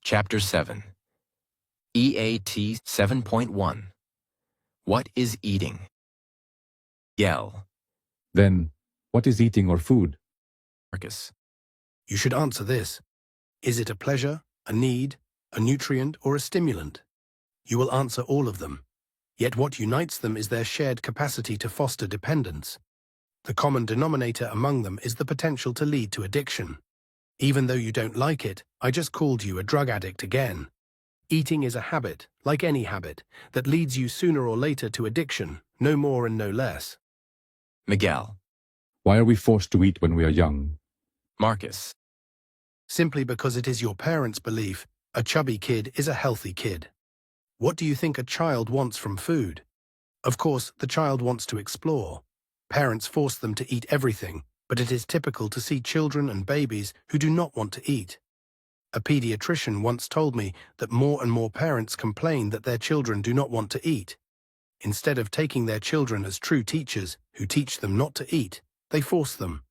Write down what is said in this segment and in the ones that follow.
Chapter 7 EAT 7.1 What is eating? Yell. Then, what is eating or food? Markus. You should answer this. Is it a pleasure, a need, a nutrient, or a stimulant? You will answer all of them. Yet what unites them is their shared capacity to foster dependence. The common denominator among them is the potential to lead to addiction. Even though you don't like it, I just called you a drug addict again. Eating is a habit, like any habit, that leads you sooner or later to addiction, no more and no less. Miguel. Why are we forced to eat when we are young? Markus. Simply because it is your parents' belief, a chubby kid is a healthy kid. What do you think a child wants from food? Of course, the child wants to explore. Parents force them to eat everything, but it is typical to see children and babies who do not want to eat. A pediatrician once told me that more and more parents complain that their children do not want to eat. Instead of taking their children as true teachers who teach them not to eat, they force them.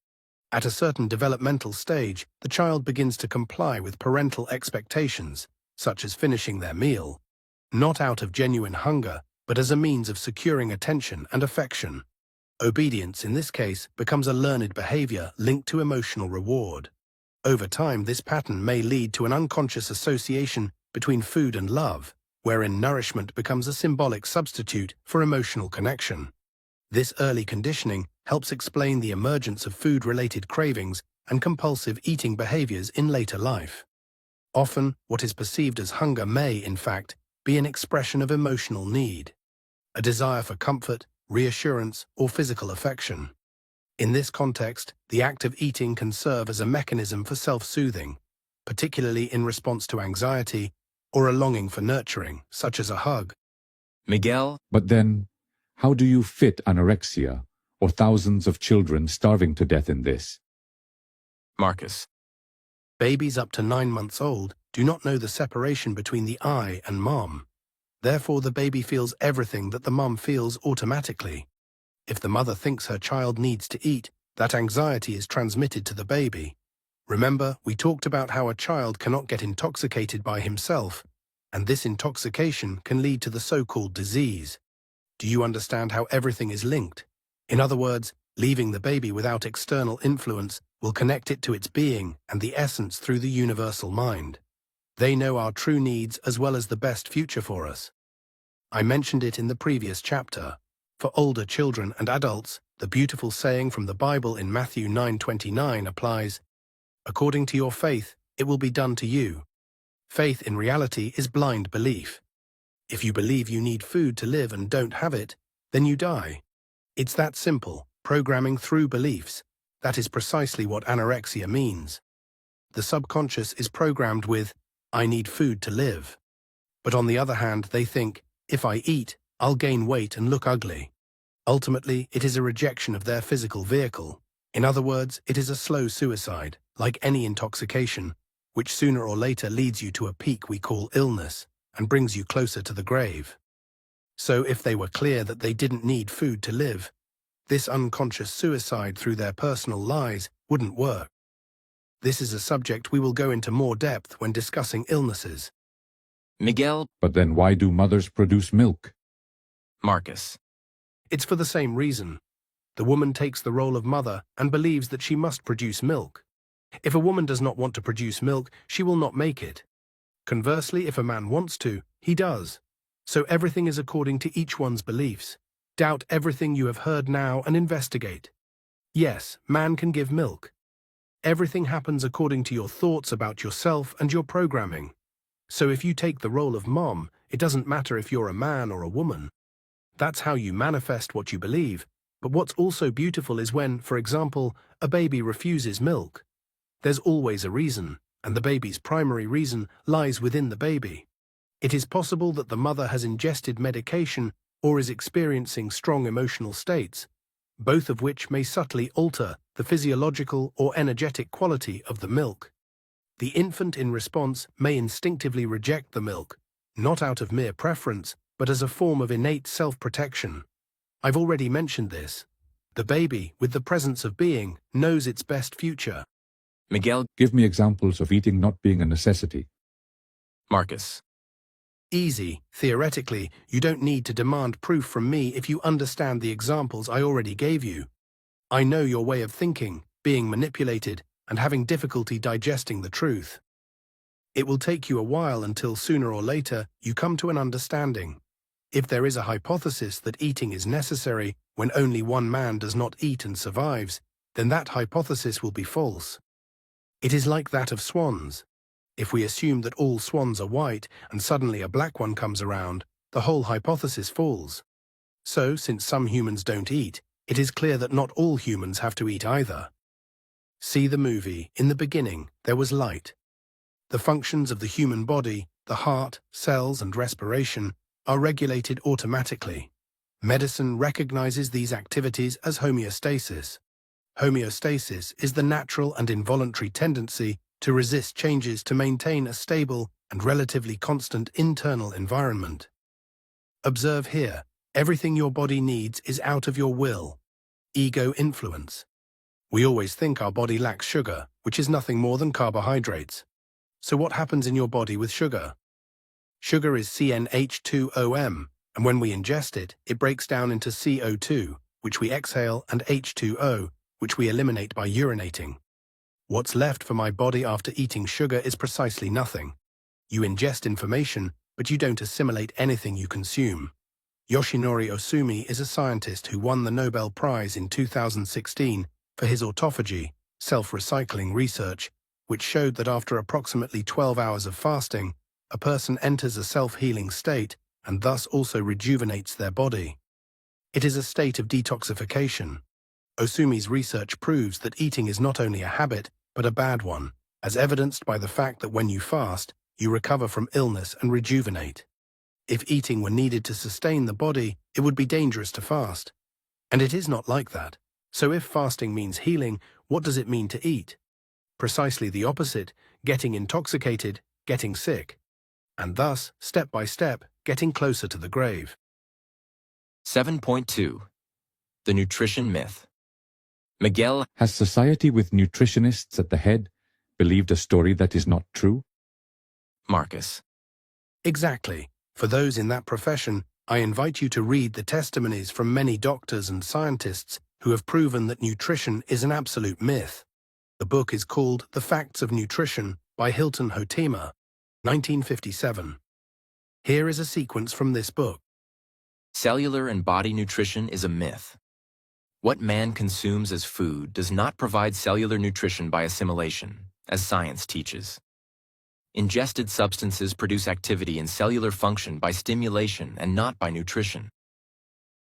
At a certain developmental stage, the child begins to comply with parental expectations, such as finishing their meal, not out of genuine hunger, but as a means of securing attention and affection. Obedience, in this case, becomes a learned behavior linked to emotional reward. Over time, this pattern may lead to an unconscious association between food and love, wherein nourishment becomes a symbolic substitute for emotional connection. This early conditioning helps explain the emergence of food-related cravings and compulsive eating behaviors in later life. Often, what is perceived as hunger may, in fact, be an expression of emotional need, a desire for comfort, reassurance, or physical affection. In this context, the act of eating can serve as a mechanism for self-soothing, particularly in response to anxiety or a longing for nurturing, such as a hug. Miguel. But then, how do you fit anorexia, or thousands of children starving to death in this? Markus. Babies up to 9 months old do not know the separation between the I and mom. Therefore, the baby feels everything that the mom feels automatically. If the mother thinks her child needs to eat, that anxiety is transmitted to the baby. Remember, we talked about how a child cannot get intoxicated by himself, and this intoxication can lead to the so-called disease. Do you understand how everything is linked? In other words, leaving the baby without external influence will connect it to its being and the essence through the universal mind. They know our true needs as well as the best future for us. I mentioned it in the previous chapter. For older children and adults, the beautiful saying from the Bible in Matthew 9:29 applies, "According to your faith, it will be done to you." Faith in reality is blind belief. If you believe you need food to live and don't have it, then you die. It's that simple, programming through beliefs. That is precisely what anorexia means. The subconscious is programmed with, "I need food to live." But on the other hand, they think, "If I eat, I'll gain weight and look ugly." Ultimately, it is a rejection of their physical vehicle. In other words, it is a slow suicide, like any intoxication, which sooner or later leads you to a peak we call illness and brings you closer to the grave. So if they were clear that they didn't need food to live, this unconscious suicide through their personal lies wouldn't work. This is a subject we will go into more depth when discussing illnesses. Miguel. But then why do mothers produce milk? Markus. It's for the same reason. The woman takes the role of mother and believes that she must produce milk. If a woman does not want to produce milk, she will not make it. Conversely, if a man wants to, he does. So everything is according to each one's beliefs. Doubt everything you have heard now and investigate. Yes, man can give milk. Everything happens according to your thoughts about yourself and your programming. So if you take the role of mom, it doesn't matter if you're a man or a woman. That's how you manifest what you believe. But what's also beautiful is when, for example, a baby refuses milk. There's always a reason, and the baby's primary reason lies within the baby. It is possible that the mother has ingested medication or is experiencing strong emotional states, both of which may subtly alter the physiological or energetic quality of the milk. The infant in response may instinctively reject the milk, not out of mere preference, but as a form of innate self-protection. I've already mentioned this. The baby, with the presence of being, knows its best future. Miguel. Give me examples of eating not being a necessity. Markus. Easy. Theoretically, you don't need to demand proof from me if you understand the examples I already gave you. I know your way of thinking, being manipulated, and having difficulty digesting the truth. It will take you a while until sooner or later you come to an understanding. If there is a hypothesis that eating is necessary when only one man does not eat and survives, then that hypothesis will be false. It is like that of swans. If we assume that all swans are white and suddenly a black one comes around, the whole hypothesis falls. So, since some humans don't eat, it is clear that not all humans have to eat either. See the movie. In the beginning, there was light. The functions of the human body, the heart, cells, and respiration, are regulated automatically. Medicine recognizes these activities as homeostasis. Homeostasis is the natural and involuntary tendency to resist changes to maintain a stable and relatively constant internal environment. Observe here, everything your body needs is out of your will. Ego influence. We always think our body lacks sugar, which is nothing more than carbohydrates. So what happens in your body with sugar? Sugar is CnH2OM, and when we ingest it, it breaks down into CO2, which we exhale, and H2O, which we eliminate by urinating. What's left for my body after eating sugar is precisely nothing. You ingest information, but you don't assimilate anything you consume. Yoshinori Osumi is a scientist who won the Nobel Prize in 2016 for his autophagy, self-recycling research, which showed that after approximately 12 hours of fasting, a person enters a self-healing state and thus also rejuvenates their body. It is a state of detoxification. Osumi's research proves that eating is not only a habit, but a bad one, as evidenced by the fact that when you fast, you recover from illness and rejuvenate. If eating were needed to sustain the body, it would be dangerous to fast. And it is not like that. So if fasting means healing, what does it mean to eat? Precisely the opposite, getting intoxicated, getting sick. And thus, step by step, getting closer to the grave. 7.2. The Nutrition Myth. Miguel. Has society with nutritionists at the head believed a story that is not true? Markus. Exactly. For those in that profession, I invite you to read the testimonies from many doctors and scientists who have proven that nutrition is an absolute myth. The book is called The Facts of Nutrition by Hilton Hotema, 1957. Here is a sequence from this book. Cellular and body nutrition is a myth. What man consumes as food does not provide cellular nutrition by assimilation, as science teaches. Ingested substances produce activity and cellular function by stimulation and not by nutrition.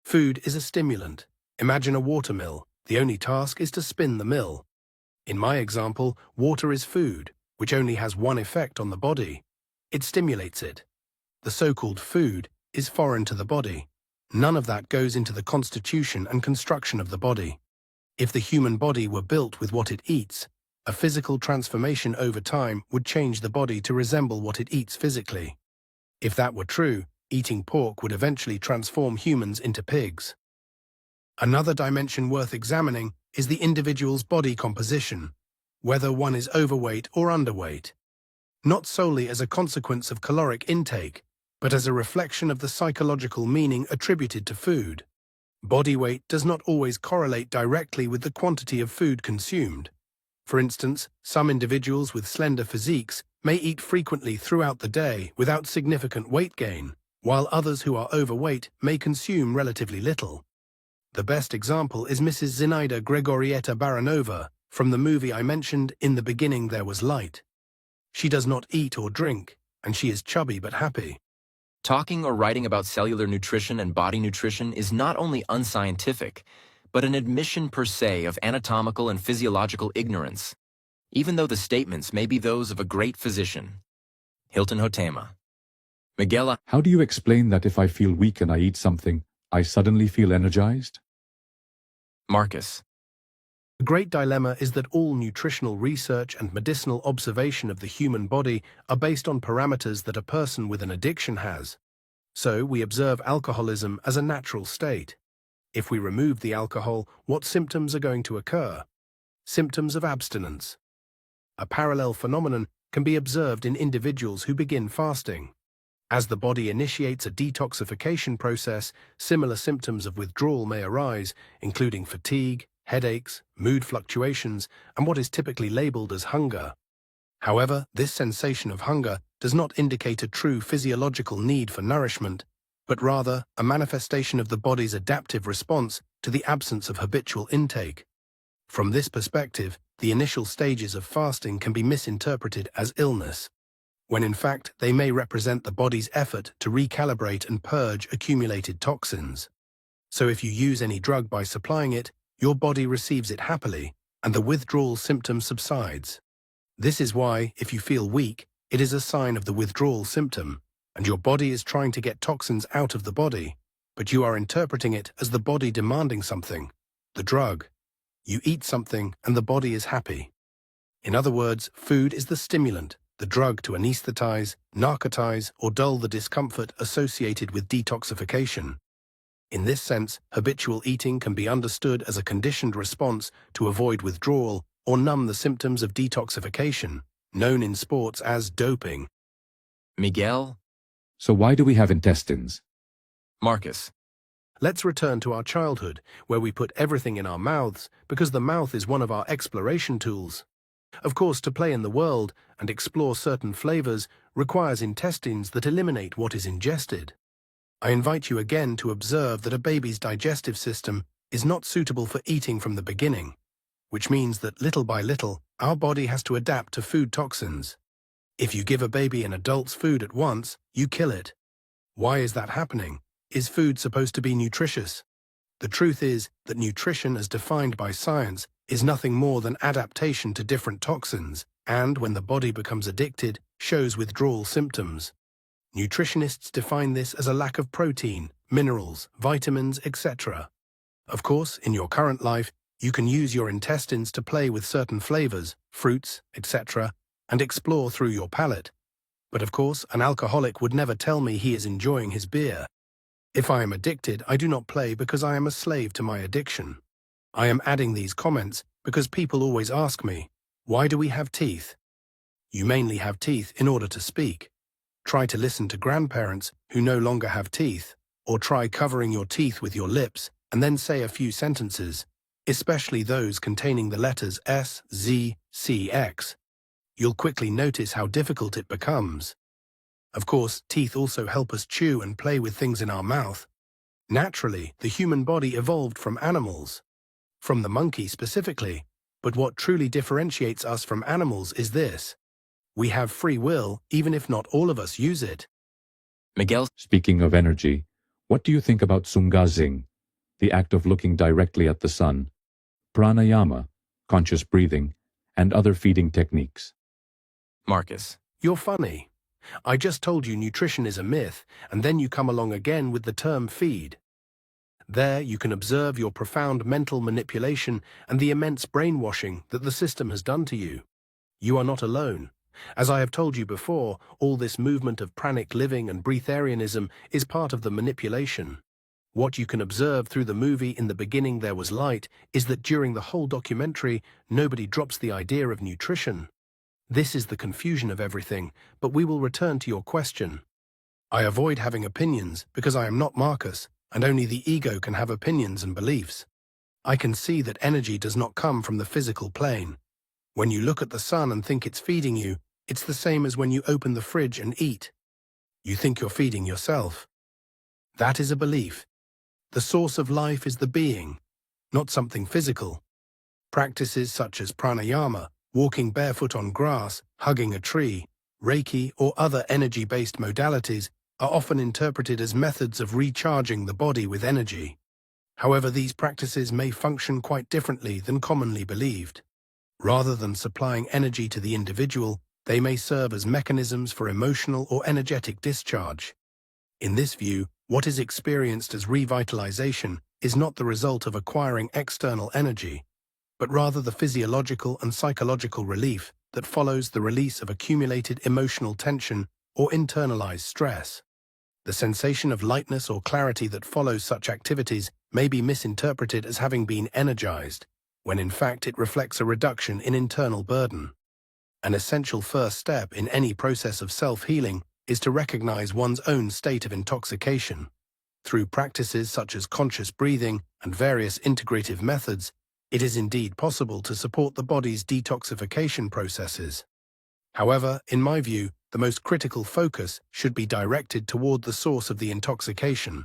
Food is a stimulant. Imagine a water mill. The only task is to spin the mill. In my example, water is food, which only has one effect on the body. It stimulates it. The so-called food is foreign to the body. None of that goes into the constitution and construction of the body. If the human body were built with what it eats, a physical transformation over time would change the body to resemble what it eats physically. If that were true, eating pork would eventually transform humans into pigs. Another dimension worth examining is the individual's body composition, whether one is overweight or underweight. Not solely as a consequence of caloric intake, but as a reflection of the psychological meaning attributed to food. Body weight does not always correlate directly with the quantity of food consumed. For instance, some individuals with slender physiques may eat frequently throughout the day without significant weight gain, while others who are overweight may consume relatively little. The best example is Mrs. Zinaida Gregorieta Baranova from the movie I mentioned, In the Beginning There Was Light. She does not eat or drink, and she is chubby but happy. Talking or writing about cellular nutrition and body nutrition is not only unscientific, but an admission per se of anatomical and physiological ignorance, even though the statements may be those of a great physician. Hilton Hotema. Miguel. How do you explain that if I feel weak and I eat something, I suddenly feel energized? Markus. The great dilemma is that all nutritional research and medicinal observation of the human body are based on parameters that a person with an addiction has. So we observe alcoholism as a natural state. If we remove the alcohol, what symptoms are going to occur? Symptoms of abstinence. A parallel phenomenon can be observed in individuals who begin fasting. As the body initiates a detoxification process, similar symptoms of withdrawal may arise, including fatigue, headaches, mood fluctuations, and what is typically labeled as hunger. However, this sensation of hunger does not indicate a true physiological need for nourishment, but rather a manifestation of the body's adaptive response to the absence of habitual intake. From this perspective, the initial stages of fasting can be misinterpreted as illness, when in fact they may represent the body's effort to recalibrate and purge accumulated toxins. So if you use any drug by supplying it, your body receives it happily, and the withdrawal symptom subsides. This is why, if you feel weak, it is a sign of the withdrawal symptom, and your body is trying to get toxins out of the body, but you are interpreting it as the body demanding something, the drug. You eat something and the body is happy. In other words, food is the stimulant, the drug to anesthetize, narcotize, or dull the discomfort associated with detoxification. In this sense, habitual eating can be understood as a conditioned response to avoid withdrawal or numb the symptoms of detoxification, known in sports as doping. Miguel? So why do we have intestines? Markus? Let's return to our childhood, where we put everything in our mouths because the mouth is one of our exploration tools. Of course, to play in the world and explore certain flavors requires intestines that eliminate what is ingested. I invite you again to observe that a baby's digestive system is not suitable for eating from the beginning, which means that little by little, our body has to adapt to food toxins. If you give a baby an adult's food at once, you kill it. Why is that happening? Is food supposed to be nutritious? The truth is that nutrition, as defined by science, is nothing more than adaptation to different toxins, and when the body becomes addicted, shows withdrawal symptoms. Nutritionists define this as a lack of protein, minerals, vitamins, etc. Of course, in your current life, you can use your intestines to play with certain flavors, fruits, etc., and explore through your palate. But of course, an alcoholic would never tell me he is enjoying his beer. If I am addicted, I do not play because I am a slave to my addiction. I am adding these comments because people always ask me, why do we have teeth? You mainly have teeth in order to speak. Try to listen to grandparents who no longer have teeth, or try covering your teeth with your lips and then say a few sentences, especially those containing the letters S, Z, C, X. You'll quickly notice how difficult it becomes. Of course, teeth also help us chew and play with things in our mouth. Naturally, the human body evolved from animals, from the monkey specifically, but what truly differentiates us from animals is this: we have free will, even if not all of us use it. Miguel? Speaking of energy, what do you think about sungazing, the act of looking directly at the sun, pranayama, conscious breathing, and other feeding techniques? Markus? You're funny. I just told you nutrition is a myth, and then you come along again with the term feed. There you can observe your profound mental manipulation and the immense brainwashing that the system has done to you. You are not alone. As I have told you before, all this movement of pranic living and breatharianism is part of the manipulation. What you can observe through the movie In the Beginning There Was Light is that during the whole documentary, nobody drops the idea of nutrition. This is the confusion of everything, but we will return to your question. I avoid having opinions because I am not Markus, and only the ego can have opinions and beliefs. I can see that energy does not come from the physical plane. When you look at the sun and think it's feeding you, it's the same as when you open the fridge and eat. You think you're feeding yourself. That is a belief. The source of life is the being, not something physical. Practices such as pranayama, walking barefoot on grass, hugging a tree, Reiki, or other energy-based modalities are often interpreted as methods of recharging the body with energy. However, these practices may function quite differently than commonly believed. Rather than supplying energy to the individual, they may serve as mechanisms for emotional or energetic discharge. In this view, what is experienced as revitalization is not the result of acquiring external energy, but rather the physiological and psychological relief that follows the release of accumulated emotional tension or internalized stress. The sensation of lightness or clarity that follows such activities may be misinterpreted as having been energized, when in fact it reflects a reduction in internal burden. An essential first step in any process of self-healing is to recognize one's own state of intoxication. Through practices such as conscious breathing and various integrative methods, it is indeed possible to support the body's detoxification processes. However, in my view, the most critical focus should be directed toward the source of the intoxication.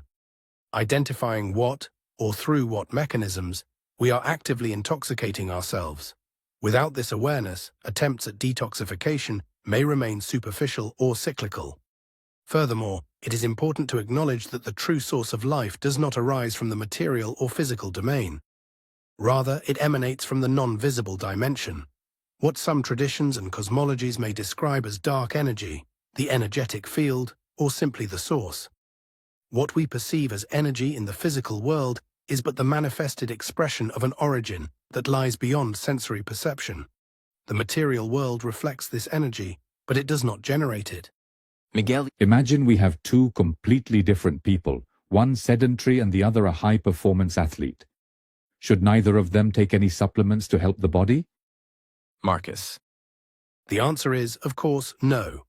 Identifying what, or through what mechanisms, we are actively intoxicating ourselves. Without this awareness, attempts at detoxification may remain superficial or cyclical. Furthermore, it is important to acknowledge that the true source of life does not arise from the material or physical domain. Rather, it emanates from the non-visible dimension, what some traditions and cosmologies may describe as dark energy, the energetic field, or simply the source. What we perceive as energy in the physical world is but the manifested expression of an origin that lies beyond sensory perception. The material world reflects this energy, but it does not generate it. Miguel, Imagine we have two completely different people, one sedentary and the other a high-performance athlete. Should neither of them take any supplements to help the body? Markus. The answer is, of course, no.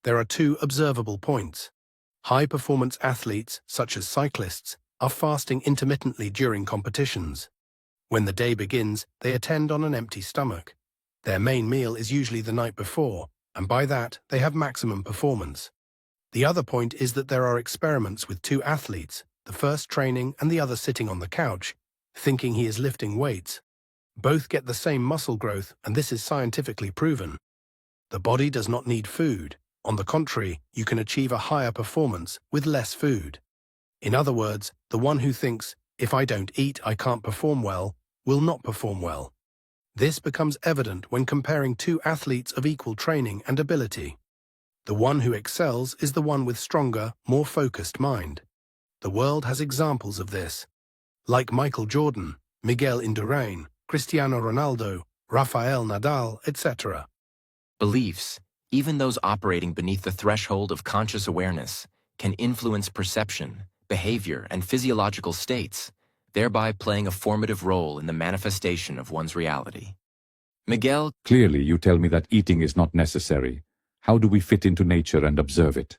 There are two observable points. High-performance athletes, such as cyclists, are fasting intermittently during competitions. When the day begins, they attend on an empty stomach. Their main meal is usually the night before, and by that, they have maximum performance. The other point is that there are experiments with two athletes, the first training and the other sitting on the couch, thinking he is lifting weights. Both get the same muscle growth, and this is scientifically proven. The body does not need food. On the contrary, you can achieve a higher performance with less food. In other words, the one who thinks, if I don't eat, I can't perform well, will not perform well. This becomes evident when comparing two athletes of equal training and ability. The one who excels is the one with stronger, more focused mind. The world has examples of this. Like Michael Jordan, Miguel Indurain, Cristiano Ronaldo, Rafael Nadal, etc. Beliefs, even those operating beneath the threshold of conscious awareness, can influence perception, behavior, and physiological states, thereby playing a formative role in the manifestation of one's reality. Miguel, Clearly, you tell me that eating is not necessary. How do we fit into nature and observe it?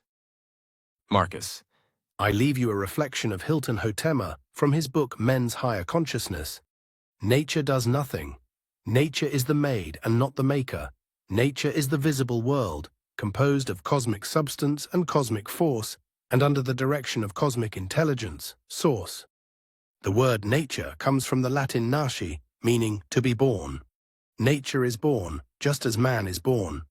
Markus. I leave you a reflection of Hilton Hotema from his book Men's Higher Consciousness. Nature does nothing. Nature is the made and not the maker. Nature is the visible world, composed of cosmic substance and cosmic force, and under the direction of cosmic intelligence, source. The word nature comes from the Latin nasci, meaning to be born. Nature is born, just as man is born.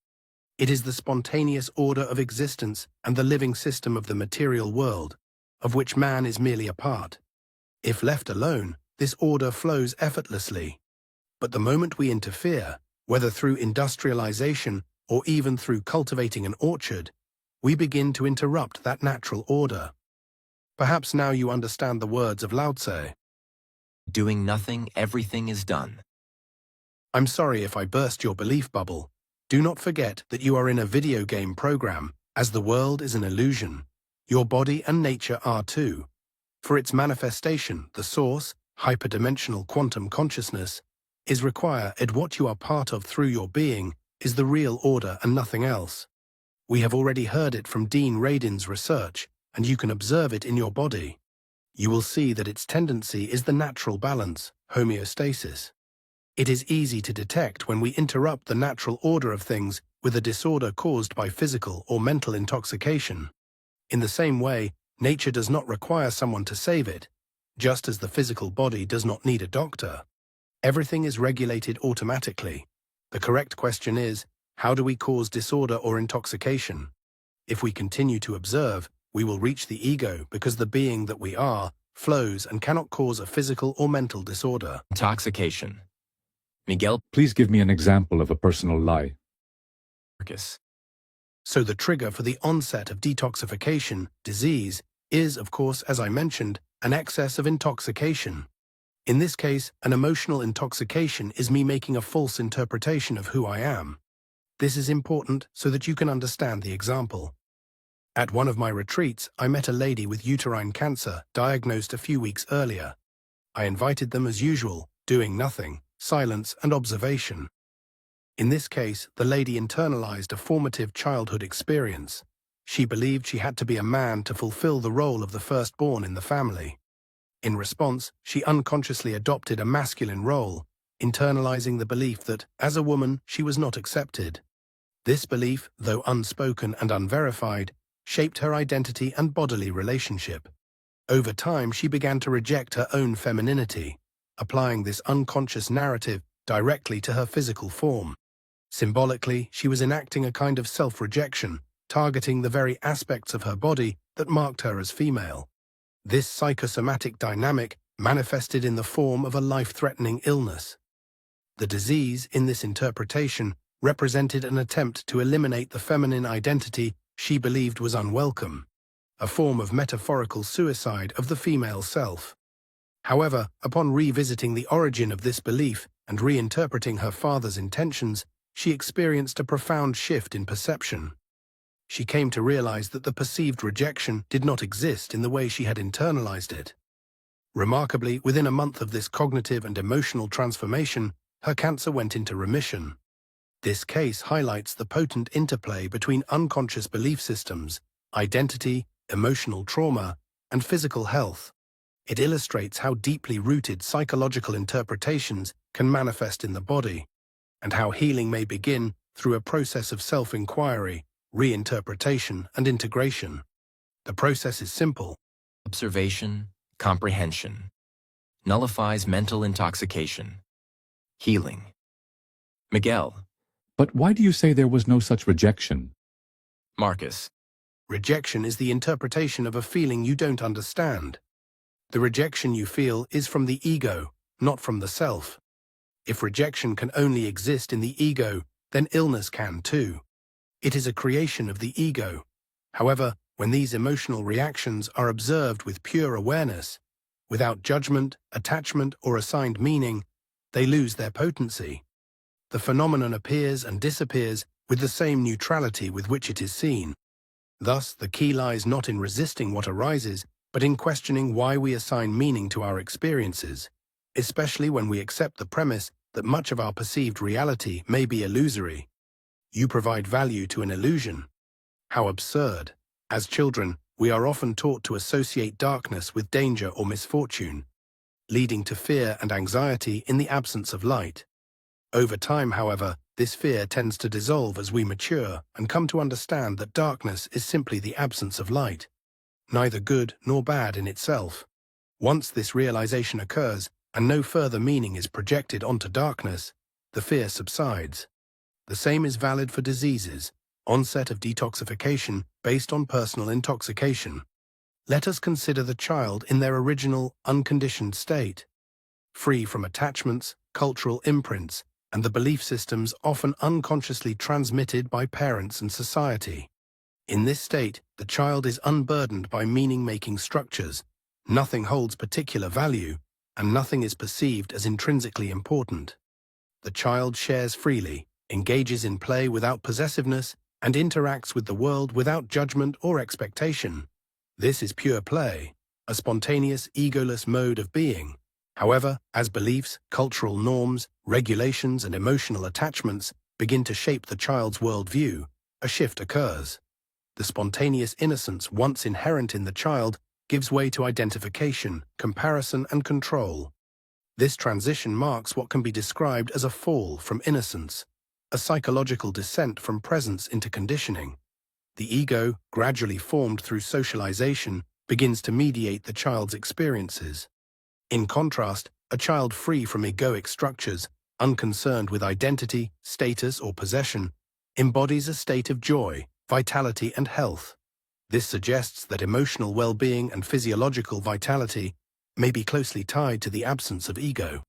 It is the spontaneous order of existence and the living system of the material world, of which man is merely a part. If left alone, this order flows effortlessly. But the moment we interfere, whether through industrialization or even through cultivating an orchard, we begin to interrupt that natural order. Perhaps now you understand the words of Lao Tse. Doing nothing, everything is done. I'm sorry if I burst your belief bubble. Do not forget that you are in a video game program, as the world is an illusion. Your body and nature are too. For its manifestation, the source, hyperdimensional quantum consciousness, is required. What you are part of through your being is the real order and nothing else. We have already heard it from Dean Radin's research, and you can observe it in your body. You will see that its tendency is the natural balance, homeostasis. It is easy to detect when we interrupt the natural order of things with a disorder caused by physical or mental intoxication. In the same way, nature does not require someone to save it, just as the physical body does not need a doctor. Everything is regulated automatically. The correct question is, how do we cause disorder or intoxication? If we continue to observe, we will reach the ego because the being that we are flows and cannot cause a physical or mental disorder. Intoxication. Miguel, Please give me an example of a personal lie. Markus. So the trigger for the onset of detoxification, disease, is, of course, as I mentioned, an excess of intoxication. In this case, an emotional intoxication is me making a false interpretation of who I am. This is important so that you can understand the example. At one of my retreats, I met a lady with uterine cancer diagnosed a few weeks earlier. I invited them as usual, doing nothing, silence and observation. In this case, the lady internalized a formative childhood experience. She believed she had to be a man to fulfill the role of the firstborn in the family. In response, she unconsciously adopted a masculine role, internalizing the belief that, as a woman, she was not accepted. This belief, though unspoken and unverified, shaped her identity and bodily relationship. Over time, she began to reject her own femininity, applying this unconscious narrative directly to her physical form. Symbolically, she was enacting a kind of self-rejection, targeting the very aspects of her body that marked her as female. This psychosomatic dynamic manifested in the form of a life-threatening illness. The disease, in this interpretation, represented an attempt to eliminate the feminine identity she believed was unwelcome, a form of metaphorical suicide of the female self. However, upon revisiting the origin of this belief and reinterpreting her father's intentions, she experienced a profound shift in perception. She came to realize that the perceived rejection did not exist in the way she had internalized it. Remarkably, within a month of this cognitive and emotional transformation, her cancer went into remission. This case highlights the potent interplay between unconscious belief systems, identity, emotional trauma, and physical health. It illustrates how deeply rooted psychological interpretations can manifest in the body, and how healing may begin through a process of self-inquiry, reinterpretation, and integration. The process is simple. Observation, comprehension. Nullifies mental intoxication. Healing. Miguel. But why do you say there was no such rejection? Markus. Rejection is the interpretation of a feeling you don't understand. The rejection you feel is from the ego, not from the self. If rejection can only exist in the ego, then illness can too. It is a creation of the ego. However, when these emotional reactions are observed with pure awareness, without judgment, attachment, or assigned meaning, they lose their potency. The phenomenon appears and disappears with the same neutrality with which it is seen. Thus, the key lies not in resisting what arises, but in questioning why we assign meaning to our experiences, especially when we accept the premise that much of our perceived reality may be illusory. You provide value to an illusion. How absurd. As children, we are often taught to associate darkness with danger or misfortune, leading to fear and anxiety in the absence of light. Over time, however, this fear tends to dissolve as we mature and come to understand that darkness is simply the absence of light, neither good nor bad in itself. Once this realization occurs and no further meaning is projected onto darkness, the fear subsides. The same is valid for diseases, onset of detoxification based on personal intoxication. Let us consider the child in their original, unconditioned state, free from attachments, cultural imprints, and the belief systems often unconsciously transmitted by parents and society. In this state, the child is unburdened by meaning-making structures, nothing holds particular value, and nothing is perceived as intrinsically important. The child shares freely, engages in play without possessiveness, and interacts with the world without judgment or expectation. This is pure play, a spontaneous, egoless mode of being. However, as beliefs, cultural norms, regulations, and emotional attachments begin to shape the child's worldview, a shift occurs. The spontaneous innocence once inherent in the child gives way to identification, comparison, and control. This transition marks what can be described as a fall from innocence, a psychological descent from presence into conditioning. The ego, gradually formed through socialization, begins to mediate the child's experiences. In contrast, a child free from egoic structures, unconcerned with identity, status, or possession, embodies a state of joy, vitality, and health. This suggests that emotional well-being and physiological vitality may be closely tied to the absence of ego.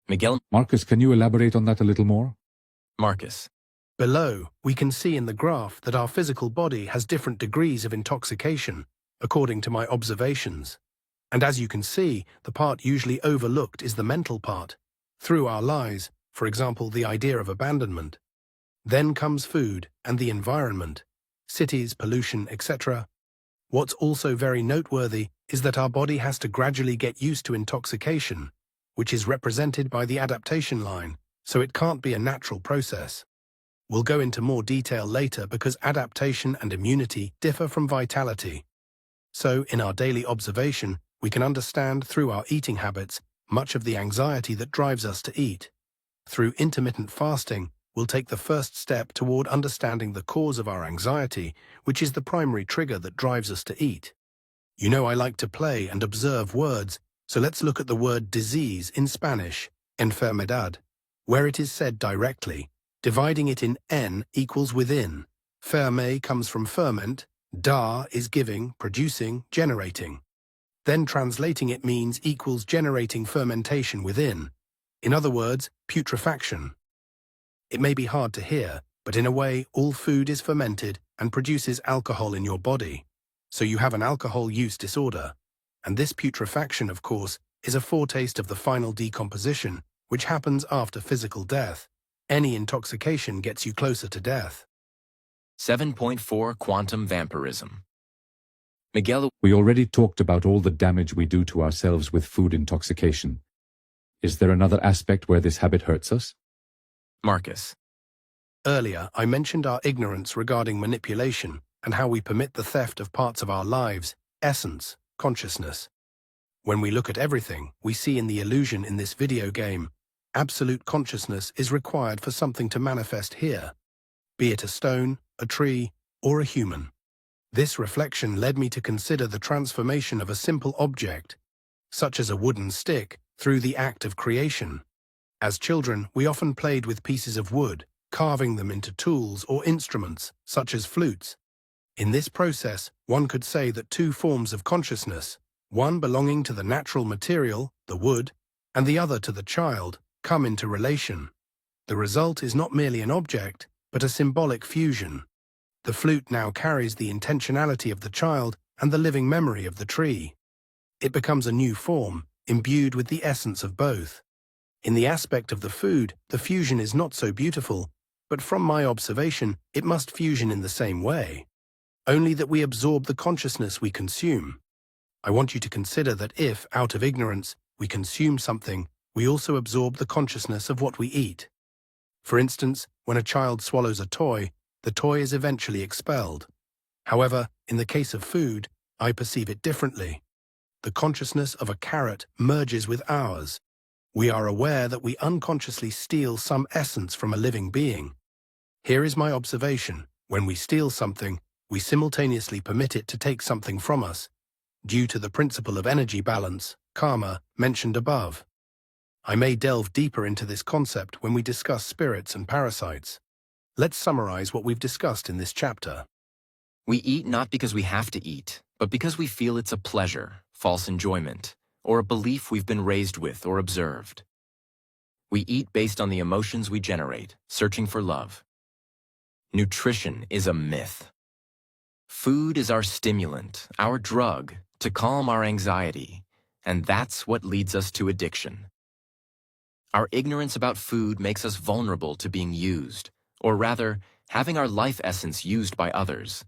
Miguel. Markus, can you elaborate on that a little more? Markus. Below, we can see in the graph that our physical body has different degrees of intoxication, according to my observations. And as you can see, the part usually overlooked is the mental part, through our lies, for example, the idea of abandonment. Then comes food and the environment, cities, pollution, etc. What's also very noteworthy is that our body has to gradually get used to intoxication, which is represented by the adaptation line, so it can't be a natural process. We'll go into more detail later because adaptation and immunity differ from vitality. So, in our daily observation, we can understand through our eating habits much of the anxiety that drives us to eat. Through intermittent fasting, we'll take the first step toward understanding the cause of our anxiety, which is the primary trigger that drives us to eat. You know I like to play and observe words, so let's look at the word disease in Spanish, enfermedad, where it is said directly, dividing it in en equals within. Ferme comes from ferment, da is giving, producing, generating. Then translating it means equals generating fermentation within. In other words, putrefaction. It may be hard to hear, but in a way, all food is fermented and produces alcohol in your body. So you have an alcohol use disorder. And this putrefaction, of course, is a foretaste of the final decomposition, which happens after physical death. Any intoxication gets you closer to death. 7.4 Quantum Vampirism. Miguel. We already talked about all the damage we do to ourselves with food intoxication. Is there another aspect where this habit hurts us? Markus. Earlier, I mentioned our ignorance regarding manipulation and how we permit the theft of parts of our lives, essence, consciousness. When we look at everything we see in the illusion in this video game, absolute consciousness is required for something to manifest here, be it a stone, a tree, or a human. This reflection led me to consider the transformation of a simple object, such as a wooden stick, through the act of creation. As children, we often played with pieces of wood, carving them into tools or instruments, such as flutes. In this process, one could say that two forms of consciousness, one belonging to the natural material, the wood, and the other to the child, come into relation. The result is not merely an object, but a symbolic fusion. The flute now carries the intentionality of the child and the living memory of the tree. It becomes a new form, imbued with the essence of both. In the aspect of the food, the fusion is not so beautiful, but from my observation, it must fusion in the same way. Only that we absorb the consciousness we consume. I want you to consider that if, out of ignorance, we consume something, we also absorb the consciousness of what we eat. For instance, when a child swallows a toy, the toy is eventually expelled. However, in the case of food, I perceive it differently. The consciousness of a carrot merges with ours. We are aware that we unconsciously steal some essence from a living being. Here is my observation. When we steal something, we simultaneously permit it to take something from us, due to the principle of energy balance, karma, mentioned above. I may delve deeper into this concept when we discuss spirits and parasites. Let's summarize what we've discussed in this chapter. We eat not because we have to eat, but because we feel it's a pleasure, false enjoyment, or a belief we've been raised with or observed. We eat based on the emotions we generate, searching for love. Nutrition is a myth. Food is our stimulant, our drug, to calm our anxiety, and that's what leads us to addiction. Our ignorance about food makes us vulnerable to being used, or rather, having our life essence used by others,